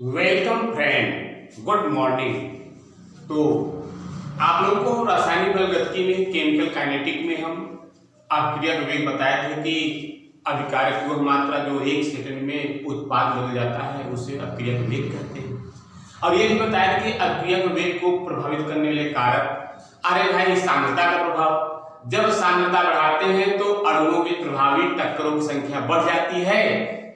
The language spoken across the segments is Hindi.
Welcome friend, good morning. तो आप लोगों को रासायनिक बल गतिकी में केमिकल काइनेटिक में हम अभिक्रिया का वेग बताए थे कि अभिकारक वह मात्रा जो एक सेकंड में उत्पाद बदल जाता है उसे अभिक्रिया का वेग कहते हैं। और ये भी बताया था कि अभिक्रिया के वेग को प्रभावित करने वाले कारक, अरे भाई सांद्रता का प्रभाव। जब सांद्रता बढ़ाते हैं तो अणुओं में प्रभावित टक्करों की संख्या बढ़ जाती है,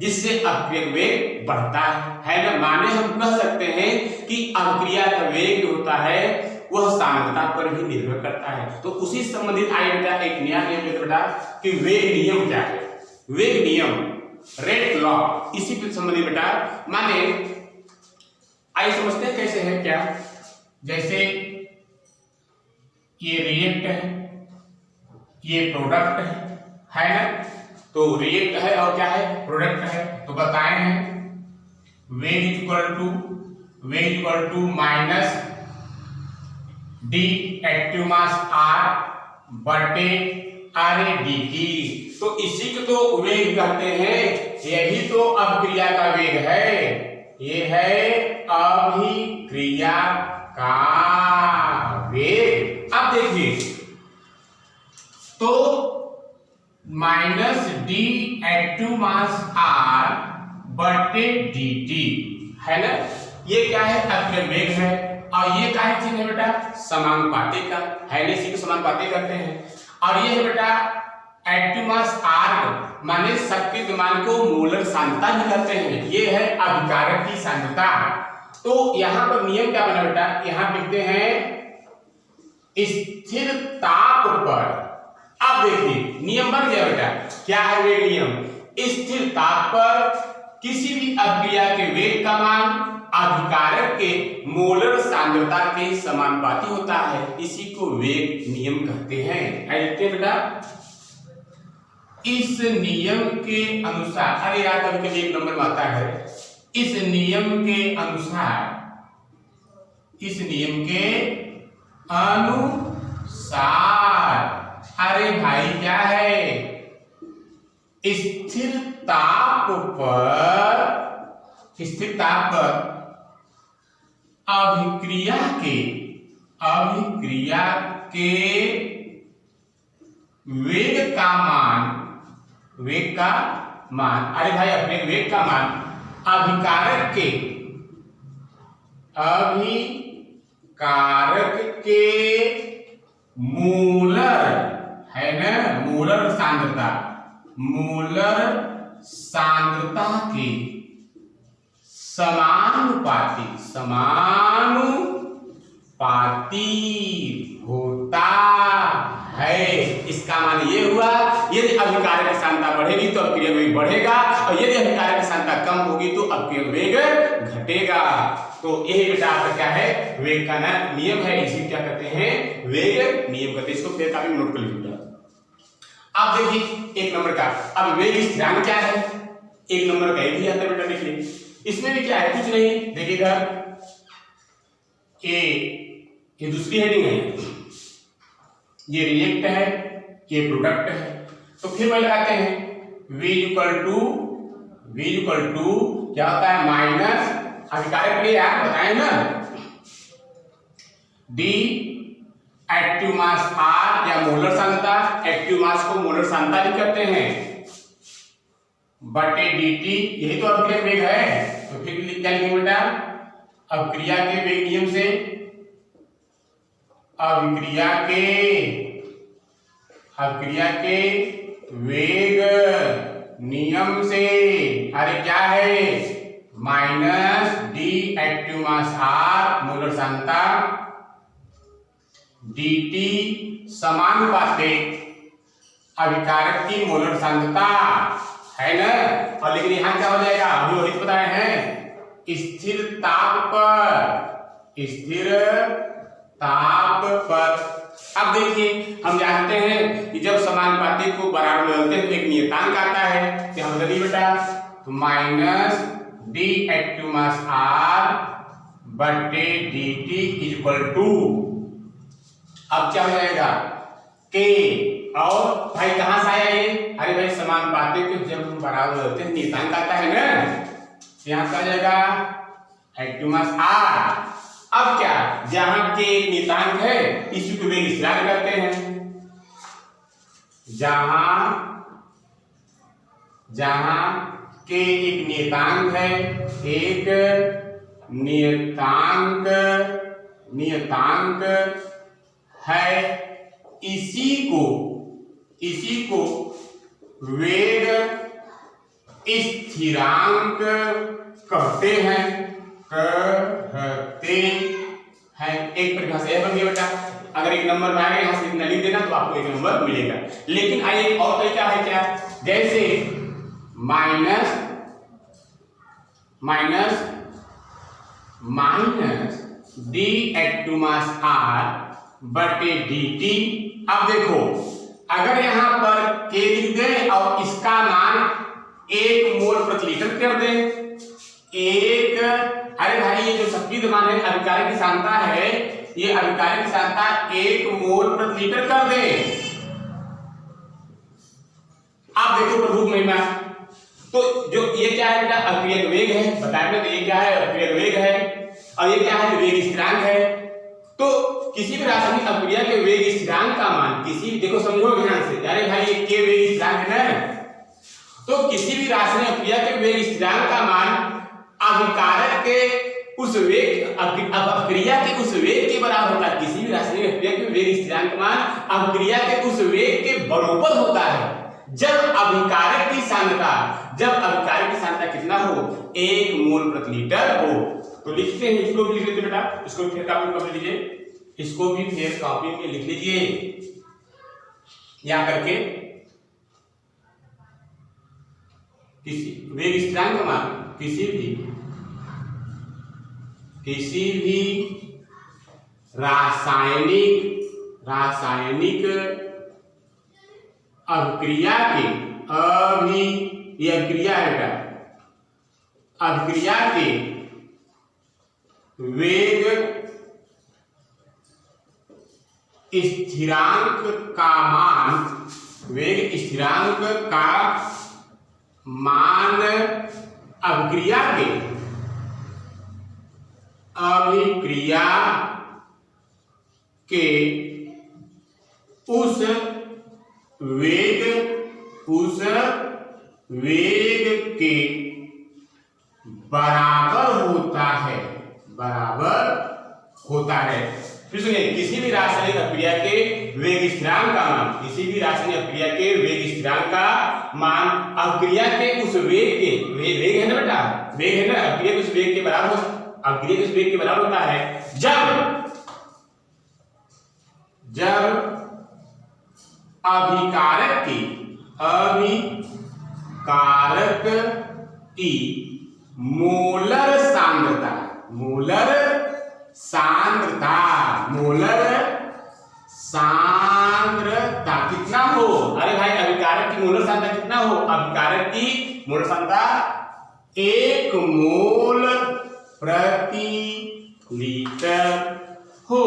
जिससे अभिक्रिया वेग बढ़ता है ना। माने हम कह सकते हैं कि अभिक्रिया का वेग जो होता है वह सांद्रता पर भी निर्भर करता है। तो उसी संबंधित आइए बेटा एक नया नियम लेकर बेटा कि वेग नियम क्या है। वेग नियम, रेट लॉ, इसी पे संबंधित बेटा माने आइए समझते हैं कैसे है क्या। जैसे ये रिएक्ट है, ये प्रोडक्ट है ना। तो रिएक्ट है और क्या है, प्रोडक्ट है। तो बताए हैं वेग equal to minus D active mass R बटे आर डी टी। तो इसी को तो वेग कहते हैं, यही तो अभिक्रिया का वेग है। ये है अभिक्रिया का वेग। अब देखिए तो minus D active mass R बटे डी टी है ना। ये क्या है, अभिक्रिया वेग है। और ये क्या है चिन्ह है बेटा, समानुपाती का है ना, इसी को समानुपाती करते हैं। और ये है बेटा एक्टिव मास आर माने शक्ति द्रव्यमान को मोलर सांद्रता भी कहते हैं। ये है अभिकारक की सांद्रता। तो यहाँ पर नियम क्या बना बेटा, यहाँ लिखते हैं स्थिर ताप पर। अब देखिए नियम बन गया बेटा, क्या है वेग नियम। स्थिर ताप पर किसी भी अभिक्रिया के वेग का मान अभिकारक के मोलर सांद्रता के समानुपाती होता है, इसी को वेग नियम कहते हैं। देखते हैं बेटा इस नियम के अनुसार, अरे यार कभी कभी एक नंबर में आता है, इस नियम के अनुसार अरे भाई क्या है, स्थिर ताप पर अभिक्रिया के वेग का मान, अरे भाई अपने वेग का मान अभिकारक के मोलर है ना, मोलर सांद्रता के समानुपाती होता है। इसका मान ये हुआ, यदि अभिकारक की सांद्रता बढ़ेगी तो अभिक्रिया वेग बढ़ेगा, और यदि अभिकारक की सांद्रता कम होगी तो अभिक्रिया वेग घटेगा। तो यही बेटा आपका क्या है, वेग का नियम है, इसी क्या कहते हैं, वेग नियम कहते हैं। इसको फिर काफी नोट कर लीजिएगा। अब देखिए एक नंबर का, अब वेग स्थिरांक क्या है, एक नंबर का भी आता है बेटा। देखिए इसमें भी क्या है, कुछ नहीं, देखिएगा ये दूसरी हेडिंग है, ये रिएक्ट है, ये प्रोडक्ट है। तो फिर वही लगाते हैं V इक्वल टू क्या होता है, माइनस अभिकारक के लिए यार बताएं ना, D एक्टिव मास R या मोलर सांद्रता, एक्टिव मास को मोलर सांद्रता भी करते हैं, बटे dt, यही तो अभिक्रिया वेग है। तो फिर क्या लिखेंगे बेटा, अभिक्रिया के वेग नियम से, अभिक्रिया के वेग नियम से, अरे क्या है, minus D active mass R molar सांद्रता dt समानुपाती अभिकारक की मोलर सांद्रता है ना। और लेकिन यहां क्या हो जाएगा, अभी वही बताए हैं, स्थिर ताप पर। अब देखिए हम जानते हैं कि जब समानुपाती को बराबर बदलते हैं तो एक नियतांक आता है, क्या होगा बेटा, तो minus D active mass R बटे डी टी इक्वल टू, अब क्या हो जाएगा के, और भाई कहां से आया ये, अरे भाई समानुपाती को जब हम बराबर बदलते हैं नियतांक आता है ना, यहां से आ जाएगा एक्टिव मास आर। अब क्या, जहां के नियतांक है इसी को वेग स्थिरांक करते हैं। जहां के एक नियतांक है, एक नियतांक है, इसी को वेग स्थिरांक कहते हैं। एक परिभाषा यह बन गया बेटा, अगर एक नंबर में आएगा यहां से इतना लिख देना तो आपको एक नंबर मिलेगा। लेकिन आइए एक और तरीका है क्या, जैसे minus D active mass R बटे dt। अब देखो, अगर यहां पर k लिख दें और इसका मान 1 मोल प्रति लीटर कर दें, अरे भाई ये जो शक्ति मान है अभिकारक की सांद्रता है, ये अभिकारक की सांद्रता 1 मोल प्रति लीटर कर दें। आप देखो प्रभु महिमा, तो जो ये क्या है बेटा, अभिक्रियक वेग है, बताया तो ये क्या है, अभिक्रियक वेग है, और ये क्या है, वेग स्थिरांक है। तो किसी भी रासायनिक अभिक्रिया के वेग स्थिरांक का मान देखो समझो ध्यान से, अरे भाई ये के वेग स्थिरांक है ना, तो किसी भी रासायनिक अभिक्रिया के वेग स्थिरांक का मान अभिकारक के उस वेग अभिक्रिया के उस वेग के बराबर होता है। किसी भी रासायनिक अभिक्रिया के वेग स्थिरांक मान अभिक्रिया के उस वेग के बराबर होता है जब अभिकारक की सांद्रता कितना हो, 1 मोल प्रति लीटर हो। तो लिखते हैं, इसको भी लिख लीजिए बेटा, इसको फिर कॉपी में लिख लीजिए, इसको भी फिर कॉपी में लिख लीजिए या करके। किसी वेग स्थिरांक का मान किसी भी रासायनिक अभिक्रिया के अभिक्रिया के वेग स्थिरांक का मान अभिक्रिया के उस वेग के बराबर होता है। फिर सुनिए, किसी भी रासायनिक अभिक्रिया के वेग स्थिरांक का मान, अभिक्रिया के उस वेग के वेग है ना बेटा, वेग है ना, अभिक्रिया के उस वेग के बराबर होता है जब अभिकारक की मोलर सांद्रता कितना हो, अरे भाई अभिकारक की मोलर सांद्रता कितना हो, अभिकारक की मोलर सांद्रता 1 मोल प्रति लीटर हो।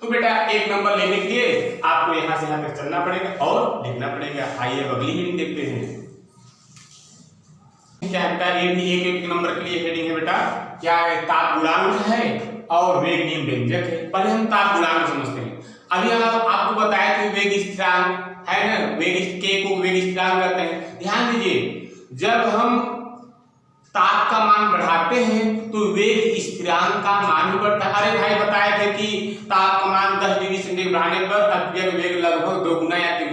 तो बेटा एक नंबर लेने के लिए आपको यहां से यहां तक चलना पड़ेगा और लिखना पड़ेगा। आइए अब अगली हेडिंग देखते हैं। क्या है बेटा, ये भी एक नंबर के लिए हेडिंग है बेटा, क्या है, ताप गुणांक है और वेग नियम व्यंजक है। पहले हम ताप गुणांक समझते हैं। अभी हम आपको बताया कि वेग स्थिरांक है ना, वेग के को वेग स्थिरांक कहते हैं। ध्यान दीजिए, जब हम ताप का मान बढ़ाते हैं तो वेग स्थिरांक का मान भी बढ़ता है। अरे भाई बताया था कि ताप का मान 10 डिग्री सेंटीग्रेड बढ़ाने पर अभिक्रिया का वेग लगभग 2 गुना या 3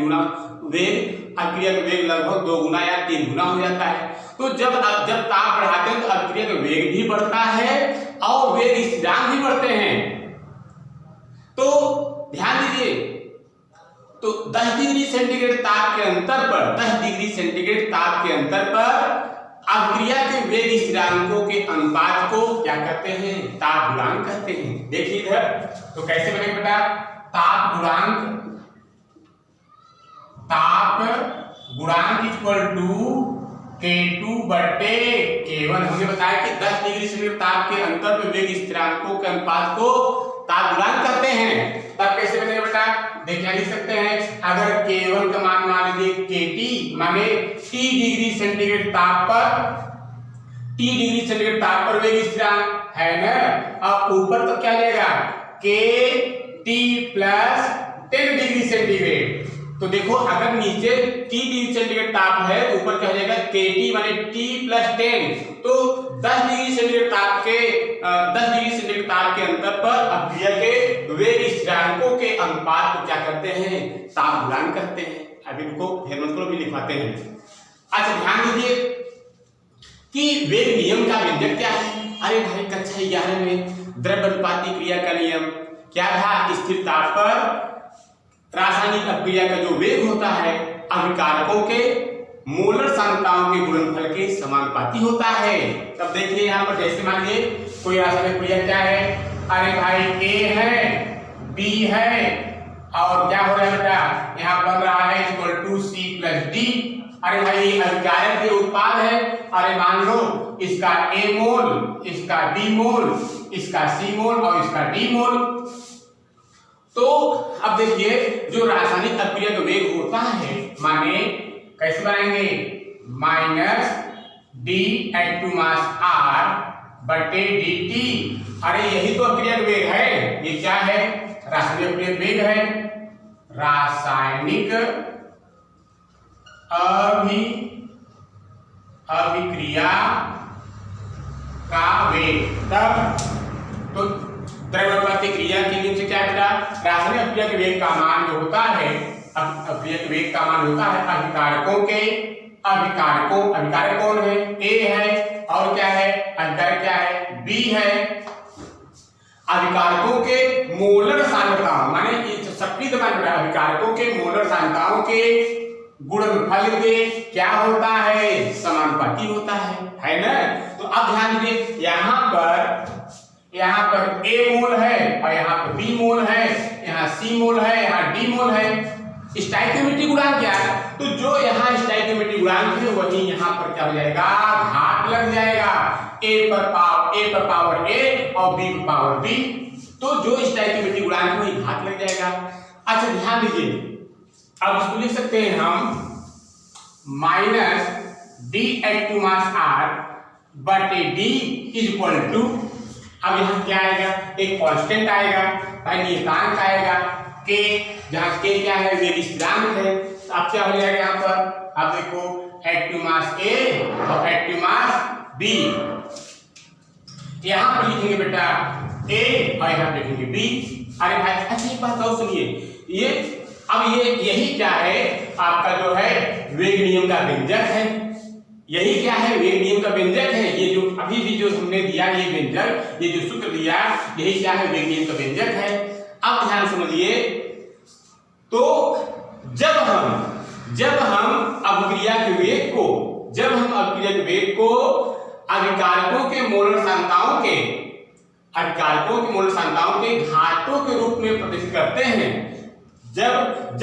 गुना हो जाता है। तो जब ताप बढ़ाते हैं तो अभिक्रिया का वेग भी बढ़ता है और वेग स्थिरांक भी बढ़ते हैं। तो ध्यान दीजिए, तो 10 डिग्री सेंटीग्रेड ताप के अंतर पर अभिक्रिया के वेग स्थिरांकों के अनुपात को क्या कहते हैं, ताप गुणांक कहते हैं। देखिए इधर, तो कैसे बनेगा बेटा, ताप गुणांक इक्वल टू K2 बटे K1। हमने बताया कि 10 डिग्री सेंटीग्रेड ताप के अंतर पे वेग स्थिरांकों के अनुपात को ताप गुणांक कहते हैं। तब कैसे बनेगा बेटा, देखिए लिख सकते हैं, अगर K1 का मान लीजिए KT, माने T डिग्री सेंटीग्रेड ताप पर T डिग्री सेंटीग्रेड ताप पर वेग स्थिरांक है ना। अब ऊपर तो क्या जाएगा के टी प्लस 10 डिग्री सेंटीग्रेड। तो देखो अगर नीचे T डिग्री सेंटीग्रेड ताप है तो ऊपर क्या हो जाएगा के टी माने T प्लस 10। तो 10 डिग्री सेंटीग्रेड ताप के 10 डिग्री सेंटीग्रेड ताप के अंतर पर अभिक्रिया के वेग स्थिरांकों के अनुपात को क्या करते हैं, ताप गुणांक करते हैं। अभी इनको हेलमंथ भी लिखवाते हैं। अच्छा ध्यान दीजिए कि वेग नियम का व्यंजक क्या है। अरे भाई कक्षा 11 में द्रव्यनुपाती क्रिया का नियम क्या था, स्थिर ताप पर रासायनिक अभिक्रिया का जो वेग होता है अभिकारकों के मोलर सांद्रताओं के गुणनफल के समानुपाती होता है। तब देखिए यहाँ पर जैसे मान लीजिए कोई रासायनिक क्रिया क्या है, अरे भाई A है B है और क्या हो रहा है बेटा, यहाँ बन रहा है equal to C plus D। अरे भाई अभिकारक के उत्पाद है, अरे मान लो इसका A मोल, इसका B मोल, इसका C मोल और इसका D मोल। तो अब देखिए जो रासायनिक अभिक्रिया का वेग होता है माने कैसे बनाएंगे, minus D active mass R बटे डी टी। अरे यही तो अभिक्रिया का वेग है, ये क्या है, रासायनिक अभिक्रिया वेग है, रासायनिक अभिक्रिया का वेग। तब तो द्रव्यनुपाती क्रिया के नियम से क्या बेटा, रासायनिक अभिक्रिया के वेग का मान जो होता है, अभिक्रिया के वेग का मान होता है अभिकारक कौन है, A है और क्या है, अभिकारक क्या है, B है। अभिकारकों के मोलर सांद्रताओं माने शक्ति दबाव बेटा, अभिकारकों के मोलर सांद्रताओं के गुणनफल के क्या होता है, समानुपाती होता है ना। तो अब ध्यान दीजिए यहाँ पर A मोल है और यहाँ पर B मोल है, यहाँ C मोल है, यहाँ D मोल है। स्टोइकियोमेट्रिक गुणांक क्या है, तो जो यहाँ स्टोइकियोमेट्रिक गुणांक है वही यहाँ पर क्या हो जाएगा, घात लग जाएगा, A पर पावर A और B पर पावर B। तो जो स्टोइकियोमेट्रिक गुणांक है वही घात लग जाएगा। अच्छा ध्यान दीजिए, अब इसको लिख सकते हैं हम minus D active mass R बटे डी इज इक्वल टू, अब यहाँ क्या आएगा, एक कांस्टेंट आएगा भाई, नियतांक आएगा के, जहाँ के क्या है, वेग स्थिरांक है। तो अब क्या हो जाएगा यहाँ पर, अब देखो एट टू मास ए और एट टू मास बी, यहाँ पर लिखेंगे बेटा ए और यहाँ पे लिखेंगे बी। अरे भाई अच्छा एक बात और सुनिए, ये अब यही क्या है आपका जो है वेग नियम का व्यंजक है, यही क्या है, वेग नियम का व्यंजक है। ये जो अभी भी जो हमने दिया ये व्यंजक, ये जो सूत्र दिया यही क्या है, वेग नियम का व्यंजक है। अब ध्यान समझिए, तो जब हम अभिक्रिया के वेग को अभिकारकों के मोलर सांद्रताओं के घातों के रूप में प्रदर्शित करते हैं, जब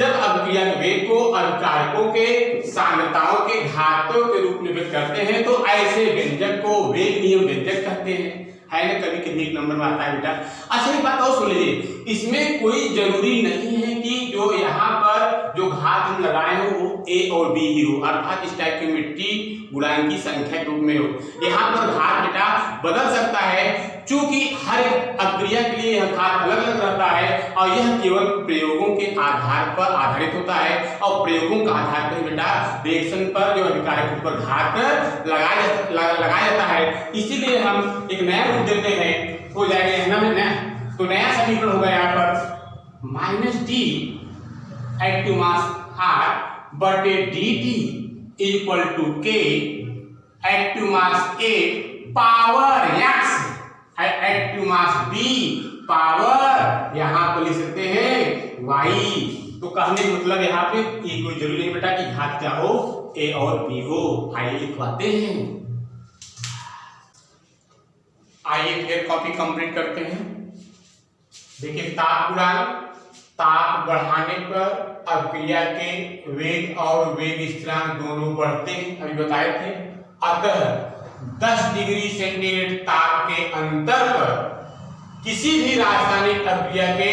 अभिक्रिया के वेग को अभिकारकों के सांद्रताओं के घातों के रूप में व्यक्त करते हैं तो ऐसे व्यंजक को वेग नियम व्यंजक कहते हैं, है ना। कभी कभी एक नंबर में आता है बेटा। अच्छा एक बात और सुन लीजिए, इसमें कोई जरूरी नहीं है कि जो यहाँ पर जो घात हम लगाए हो वो A और B ही हो, अर्थात स्टोइकियोमेट्रिक गुणांक की संख्या के रूप में हो। यहाँ पर घात बेटा बदल सकता है, चूंकि हर एक अभिक्रिया के लिए यह घात अलग अलग रहता है और यह केवल प्रयोगों के आधार पर आधारित होता है और प्रयोगों का आधार पर बेटा रिएक्शन पर जो अभिकारक पर घात लगाया जाता है। इसीलिए हम एक नया रूप देते हैं, हो जाएगा नया, तो नया समीकरण होगा यहाँ पर minus D active mass R बटे D T equal to K active mass A power X active mass B power यहाँ पर लिख सकते हैं वाई। तो कहने का मतलब यहाँ पे ये कोई जरूरी नहीं बेटा कि घात क्या हो, ए और बी हो। आइए लिखवाते हैं, आइए फिर कॉपी कंप्लीट करते हैं। देखिए ताप बढ़ाने पर अभिक्रिया के वेग और वेग स्थिरांक दोनों बढ़ते हैं, अभी बताए थे। अतः 10 डिग्री सेंटीग्रेड ताप के अंतर पर किसी भी रासायनिक अभिक्रिया के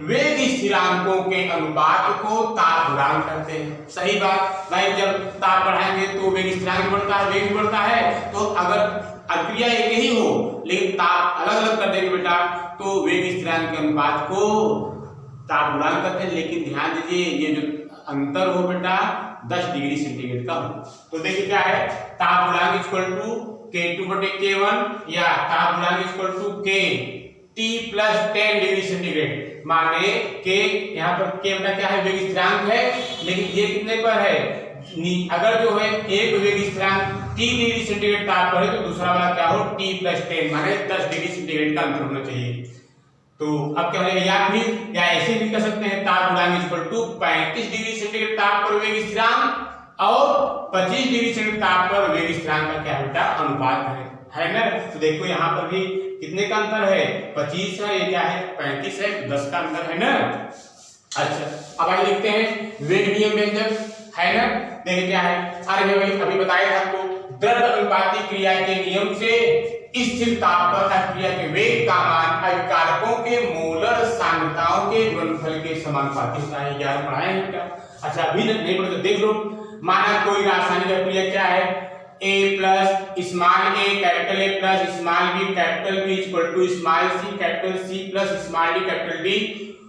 वेग स्थिरांकों के अनुपात को ताप गुणांक कहते हैं। सही बात भाई, जब ताप बढ़ाएंगे तो वेग स्थिरांक बढ़ता है, वेग बढ़ता है। तो अगर अभिक्रिया एक ही हो लेकिन ताप अलग अलग कर देंगे बेटा तो वेग स्थिरांक के अनुपात को ताप गुणांक कहते हैं। लेकिन ध्यान दीजिए ये जो अंतर हो बेटा 10 डिग्री सेंटीग्रेड का हो। तो देखिए क्या है, ताप गुणांक इक्वल टू K2/K1 या ताप गुणांक equal to K T plus 10 degree centigrade. माने K यहाँ पर K बेटा क्या है, वेग स्थिरांक है, लेकिन ये कितने पर है, अगर जो है एक वेग स्थिरांक T डिग्री सेंटीग्रेड ताप पर है तो दूसरा वाला क्या हो T प्लस 10 माने 10 डिग्री सेंटीग्रेड का अंतर होना चाहिए। तो अब क्या हो जाएगा, या फिर या ऐसे भी कर सकते हैं, ताप गुणांक इक्वल टू 35 डिग्री सेंटीग्रेड ताप पर वेग स्थिरांक और 25 डिग्री सेंटीग्रेड ताप पर वेग स्थिरांक का क्या बेटा अनुपात है ना। तो देखो यहाँ पर भी कितने का अंतर है, 25 है, ये क्या है 35 है, 10 का अंतर है ना। अच्छा अब आगे लिखते हैं वेग नियम व्यंजक है ना। देखिए क्या है, अरे भाई अभी बताया था आपको, द्रव अनुपाती क्रिया के नियम से स्थिर ताप पर अभिक्रिया के वेग का मान अभिकारकों के मोलर सांद्रताओं के गुणनफल के समानुपाती होता है। 11 पढ़ाए हैं बेटा। अच्छा अभी नहीं पढ़े तो देख लो, माना कोई रासायनिक अभिक्रिया क्या है, A plus small a capital A plus small b capital B equal to small c capital C plus small d capital D।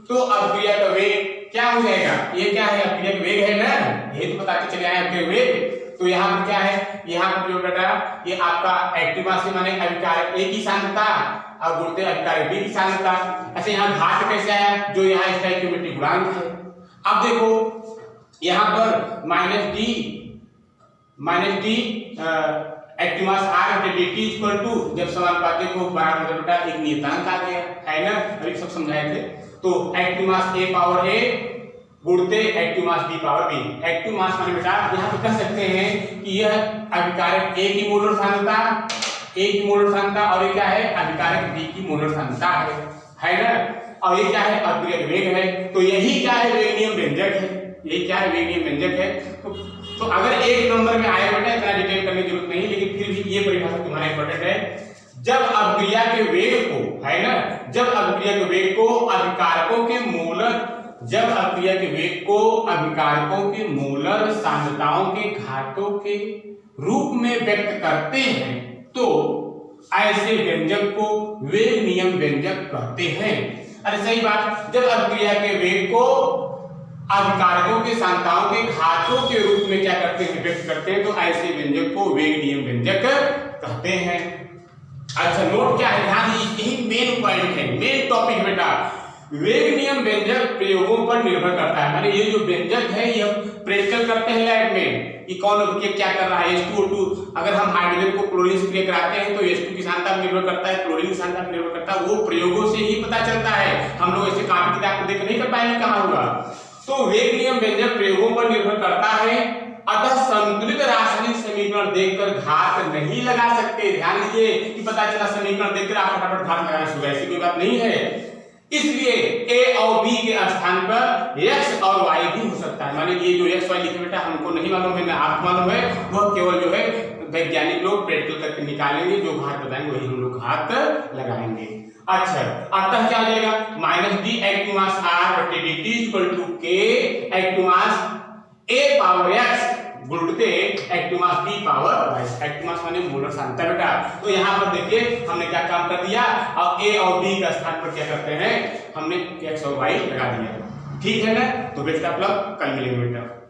तो अभिक्रिया का वेग क्या हो जाएगा, ये क्या है अभिक्रिया का वेग है ना, यही तो बताते चले आए अभिक्रिया वेग। तो यहाँ पर क्या है, यहाँ पर जो बेटा ये आपका एक्टिव मास से माने अभिकारक A की सांद्रता और गुणित अभिकारक B की सांद्रता। अच्छा यहाँ घात कैसे आया, जो यहाँ स्टोइकियोमेट्रिक गुणांक है। अब देखो यहाँ पर minus D active mass r dt equal to, जब समानुपाती को बराबर कर बेटा एक नियतांक आ गया है ना, अभी सब समझाए थे। तो active mass a power a गुणते active mass b power b। Active mass माने बेटा यहाँ पे कह सकते हैं कि यह अभिकारक A की मोलर सांद्रता, A की मोलर सांद्रता, और ये क्या है अभिकारक B की मोलर सांद्रता है ना। और ये क्या है अभिक्रिया वेग है। तो यही क्या है वेग नियम व्यंजक है, यही क्या है वेग नियम व्यंजक है। तो अगर एक नंबर में आया बेटा इतना डिटेल करने की जरूरत नहीं, लेकिन फिर भी ये परिभाषा तुम्हारा इंपॉर्टेंट है। जब अभिक्रिया के वेग को है ना, जब अभिक्रिया के वेग को अभिकारकों के मोलर, जब अभिक्रिया के वेग को अभिकारकों के मोलर सांद्रताओं के घातों के रूप में व्यक्त करते हैं तो ऐसे व्यंजक को वेग नियम व्यंजक कहते हैं। अरे सही बात, जब अभिक्रिया के वेग को अभिकारकों के सांद्रताओं के घातों के रूप में क्या करते हैं, व्यक्त करते हैं, तो ऐसे व्यंजक को वेग नियम व्यंजक कहते हैं। अच्छा नोट क्या है, ध्यान दीजिए, यही मेन पॉइंट है, मेन टॉपिक बेटा। वेग नियम व्यंजक प्रयोगों पर निर्भर करता है, माने ये जो व्यंजक है ये प्रैक्टिकल करते हैं लैब में कि कौन अभिक्रिया क्या कर रहा है। H2O2 अगर हम हाइड्रोजन को क्लोरीन से क्रिया कराते हैं तो H2 की सांद्रता पर निर्भर करता है, क्लोरीन की सांद्रता पर निर्भर करता है, वो प्रयोगों से ही पता चलता है। हम लोग ऐसे कॉपी किताब देख नहीं कर पाएंगे कहाँ होगा। तो वेग नियम व्यंजक प्रयोगों पर निर्भर करता है, अतः संतुलित रासायनिक समीकरण देखकर घात नहीं लगा सकते। ध्यान दीजिए कि पता चला समीकरण देखकर आप फटाफट घात लगाना शुरू, ऐसी कोई बात नहीं है। इसलिए A और B के स्थान पर X और Y भी हो सकता है। माने ये जो X Y लिखे बेटा हमको नहीं मालूम है, ना आपको मालूम है, वह केवल जो है वैज्ञानिक लोग प्रैक्टिकल करके निकालेंगे, जो घात बताएंगे वही हम लोग घात लगाएंगे। अच्छा अतः क्या हो जाएगा, minus D active mass r बटे dt equal to k active mass a power x गुणित active mass b power y। Active mass माने मोलर सांद्रता बेटा। तो यहाँ पर देखिए हमने क्या काम कर दिया, अब a और b का स्थान पर क्या करते हैं, हमने x और y लगा दिया। ठीक है ना। तो बेटा कल मिलेंगे बेटा।